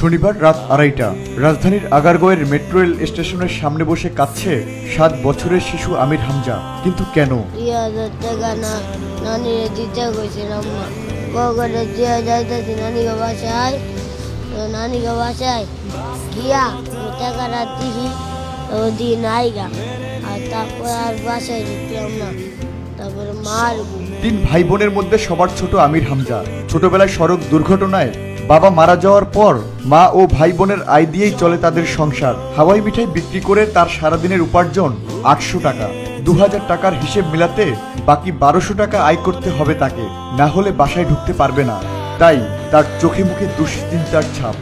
শনিবার রাত 2:30টা রাজধানীর আগারগাঁওয়ের মেট্রো রেল স্টেশনের সামনে বসে কাঁদছে 7 বছরের শিশু আমির হামজা। কিন্তু কেন? 3,000 টাকা নানিরে দিতে কইছিলাম না। করে দিয়ে যাইতেছি নানিকে বাসায় গিয়া টাকাটা দিই তো দিই নাই গা। আর তারপর আর বাসায় ঢুকলাম না, তারপরে মারবো। 3 ভাই বোনের মধ্যে সবার ছোট আমির হামজা। ছোটবেলায় সড়ক দুর্ঘটনায় বাবা মারা যাওয়ার পর মা ও ভাই বোনের আয় দিয়েই চলে তাদের সংসার। হাওয়াই মিঠাই বিক্রি করে তার সারাদিনের উপার্জন 800 টাকা। 2000 টাকার হিসেব মিলাতে বাকি 1200 টাকা আয় করতে হবে তাকে, না হলে বাসায় ঢুকতে পারবে না। তাই তার চোখে মুখে দুশ্চিন্তার ছাপ।